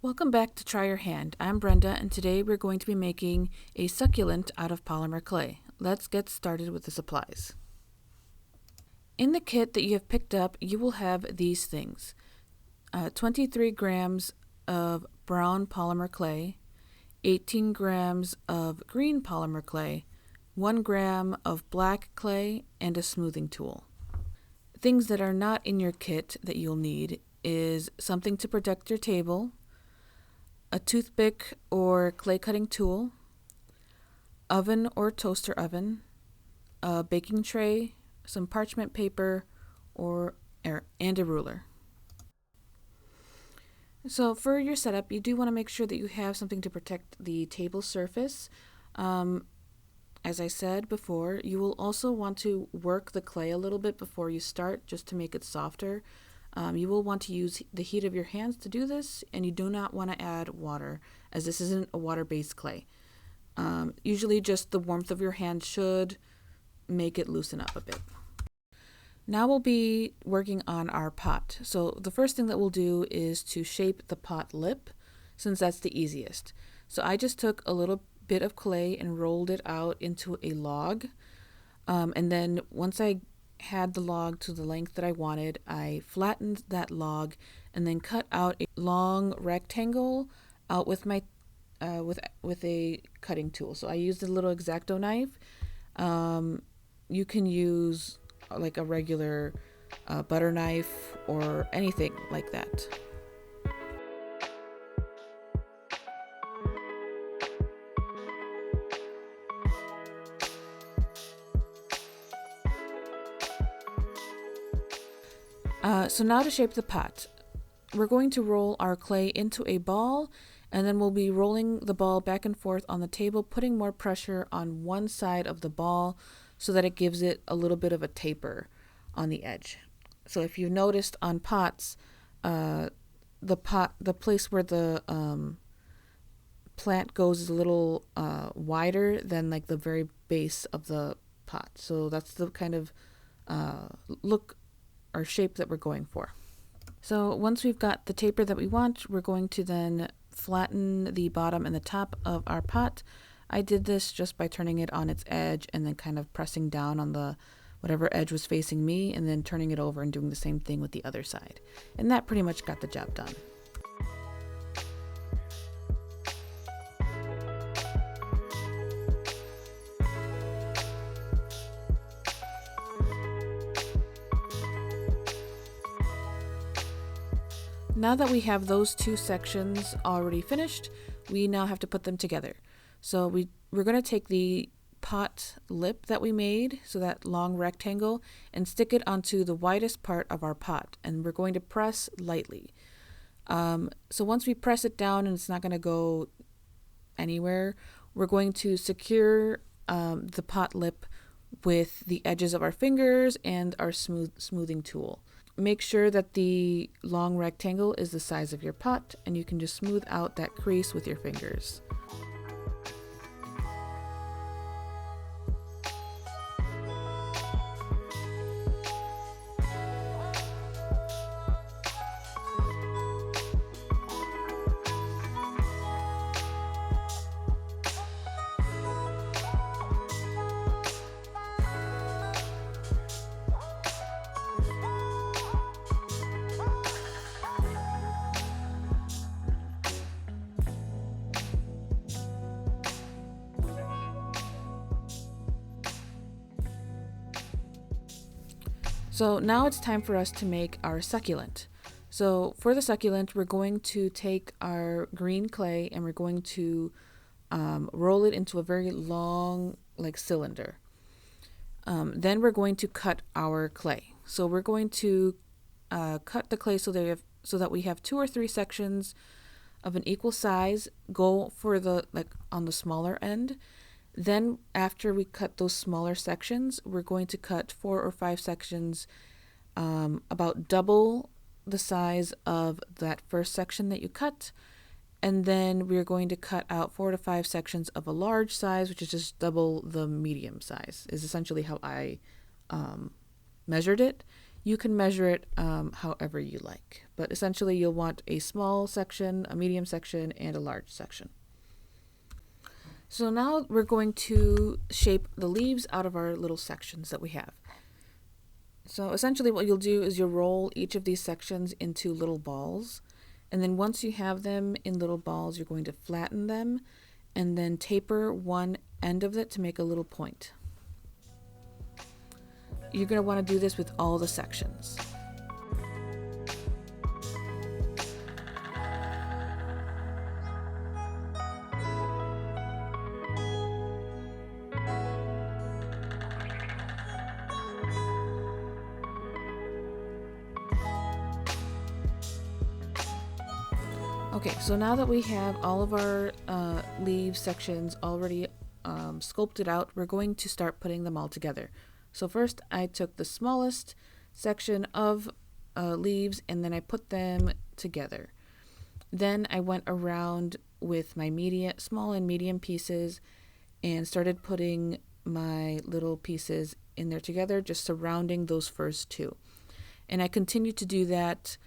Welcome back to Try Your Hand. I'm Brenda, and today we're going to be making a succulent out of polymer clay. Let's get started with the supplies. In the kit that you have picked up, you will have these things. 23 grams of brown polymer clay, 18 grams of green polymer clay, 1 gram of black clay, and a smoothing tool. Things that are not in your kit that you'll need is something to protect your table, a toothpick or clay cutting tool, oven or toaster oven, a baking tray, some parchment paper, and a ruler. So for your setup, you do want to make sure that you have something to protect the table surface. As I said before, you will also want to work the clay a little bit before you start, just to make it softer. You will want to use the heat of your hands to do this, and you do not want to add water, as this isn't a water-based clay. Usually just the warmth of your hand should make it loosen up a bit. Now we'll be working on our pot. So the first thing that we'll do is to shape the pot lip, since that's the easiest. So I just took a little bit of clay and rolled it out into a log. And then once I had the log to the length that I wanted, I flattened that log and then cut out a long rectangle out with my with a cutting tool. So I used a little X-Acto knife. You can use like a regular butter knife or anything like that. So now to shape the pot, we're going to roll our clay into a ball, and then we'll be rolling the ball back and forth on the table, putting more pressure on one side of the ball so that it gives it a little bit of a taper on the edge. So if you noticed on pots, the place where the plant goes is a little wider than like the very base of the pot. So that's the kind of look or shape that we're going for. So once we've got the taper that we want, we're going to then flatten the bottom and the top of our pot. I did this just by turning it on its edge and then kind of pressing down on the whatever edge was facing me, and then turning it over and doing the same thing with the other side. And that pretty much got the job done. Now that we have those two sections already finished, we now have to put them together. So we're going to take the pot lip that we made, so that long rectangle, and stick it onto the widest part of our pot, and we're going to press lightly. So once we press it down and it's not going to go anywhere, we're going to secure the pot lip with the edges of our fingers and our smoothing tool. Make sure that the long rectangle is the size of your pot, and you can just smooth out that crease with your fingers. So now it's time for us to make our succulent. So for the succulent, we're going to take our green clay and we're going to roll it into a very long cylinder. Then we're going to cut our clay. So we're going to cut the clay so that we have 2 or 3 sections of an equal size. Go for the on the smaller end. Then after we cut those smaller sections, we're going to cut 4 or 5 sections about double the size of that first section that you cut. And then we're going to cut out 4 to 5 sections of a large size, which is just double the medium size, is essentially how I measured it. You can measure it however you like, but essentially you'll want a small section, a medium section, and a large section. So now we're going to shape the leaves out of our little sections that we have. So essentially what you'll do is you'll roll each of these sections into little balls, and then once you have them in little balls, you're going to flatten them and then taper one end of it to make a little point. You're going to want to do this with all the sections. Okay, so now that we have all of our leaf sections already sculpted out, we're going to start putting them all together. So first I took the smallest section of leaves and then I put them together. Then I went around with my small and medium pieces and started putting my little pieces in there together, just surrounding those first two. And I continued to do that,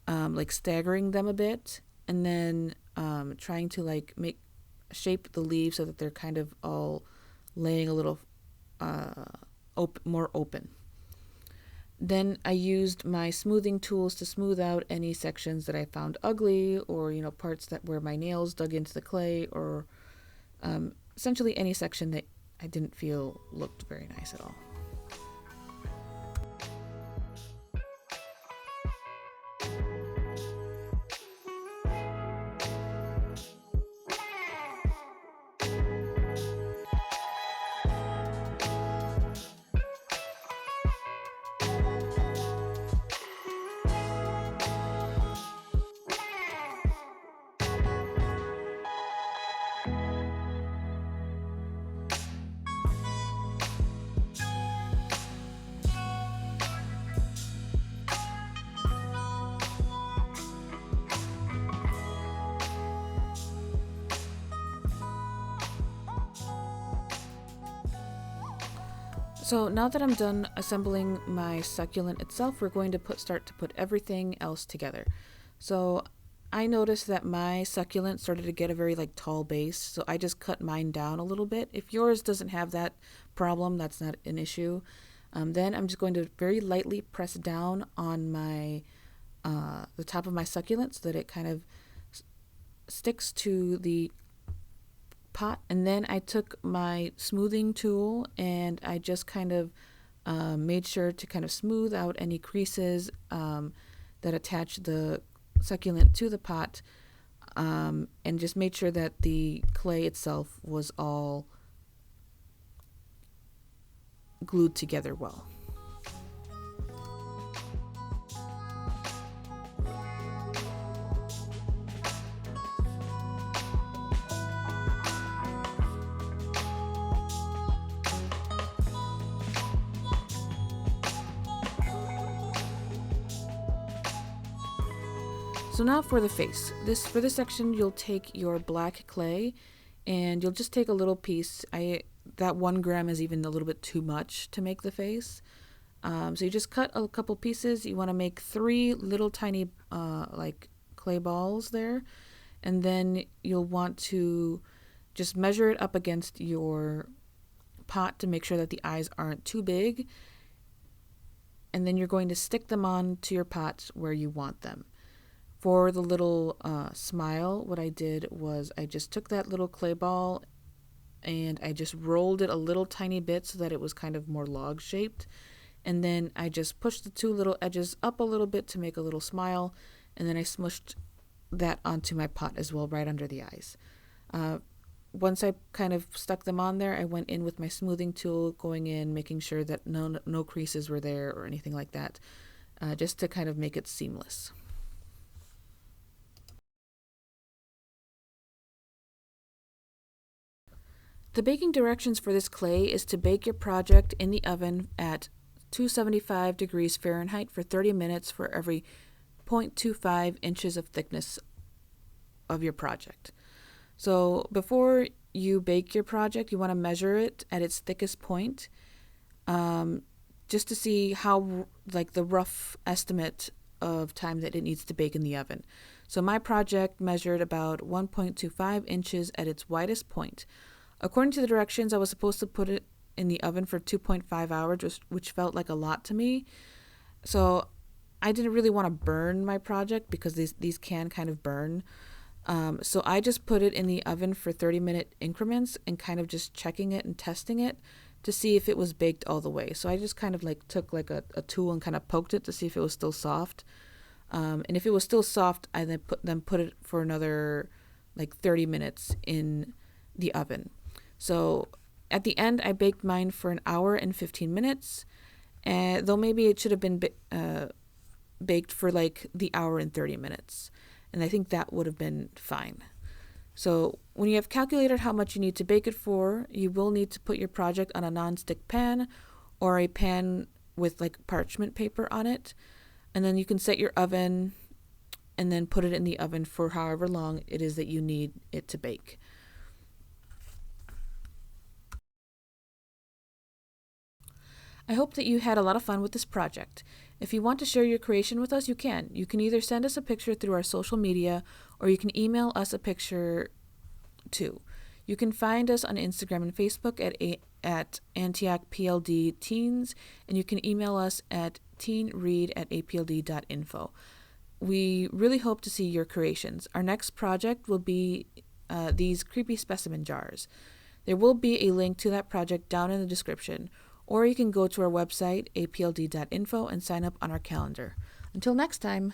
like staggering them a bit, and then trying to shape the leaves so that they're kind of all laying a little more open. Then I used my smoothing tools to smooth out any sections that I found ugly, or parts where my nails dug into the clay, or essentially any section that I didn't feel looked very nice at all. So now that I'm done assembling my succulent itself, we're going to start to put everything else together. So I noticed that my succulent started to get a very tall base, so I just cut mine down a little bit. If yours doesn't have that problem, that's not an issue. Then I'm just going to very lightly press down on my the top of my succulent so that it kind of sticks to the pot. And then I took my smoothing tool and I just kind of made sure to kind of smooth out any creases that attach the succulent to the pot, and just made sure that the clay itself was all glued together well. So now for the face. For this section, you'll take your black clay and you'll just take a little piece. That 1 gram is even a little bit too much to make the face. So you just cut a couple pieces. You want to make 3 little tiny clay balls there. And then you'll want to just measure it up against your pot to make sure that the eyes aren't too big. And then you're going to stick them on to your pot where you want them. For the little smile, what I did was I just took that little clay ball and I just rolled it a little tiny bit so that it was kind of more log shaped. And then I just pushed the 2 little edges up a little bit to make a little smile. And then I smushed that onto my pot as well, right under the eyes. Once I kind of stuck them on there, I went in with my smoothing tool, going in, making sure that no creases were there or anything like that, just to kind of make it seamless. The baking directions for this clay is to bake your project in the oven at 275 degrees Fahrenheit for 30 minutes for every 0.25 inches of thickness of your project. So before you bake your project, you want to measure it at its thickest point. just to see how, like, the rough estimate of time that it needs to bake in the oven. So my project measured about 1.25 inches at its widest point. According to the directions, I was supposed to put it in the oven for 2.5 hours, which felt like a lot to me. So I didn't really want to burn my project because these can kind of burn. So I just put it in the oven for 30-minute increments and kind of just checking it and testing it to see if it was baked all the way. So I just kind of like took like a tool and kind of poked it to see if it was still soft. And if it was still soft, I then put it for another like 30 minutes in the oven. So at the end, I baked mine for an hour and 15 minutes. Though maybe it should have been baked for like the hour and 30 minutes. And I think that would have been fine. So when you have calculated how much you need to bake it for, you will need to put your project on a non-stick pan or a pan with like parchment paper on it. And then you can set your oven and then put it in the oven for however long it is that you need it to bake. I hope that you had a lot of fun with this project. If you want to share your creation with us, you can. You can either send us a picture through our social media or you can email us a picture too. You can find us on Instagram and Facebook at Antioch PLD Teens, and you can email us at teenread@apld.info. We really hope to see your creations. Our next project will be these Creepy Specimen Jars. There will be a link to that project down in the description, or you can go to our website, apld.info, and sign up on our calendar. Until next time.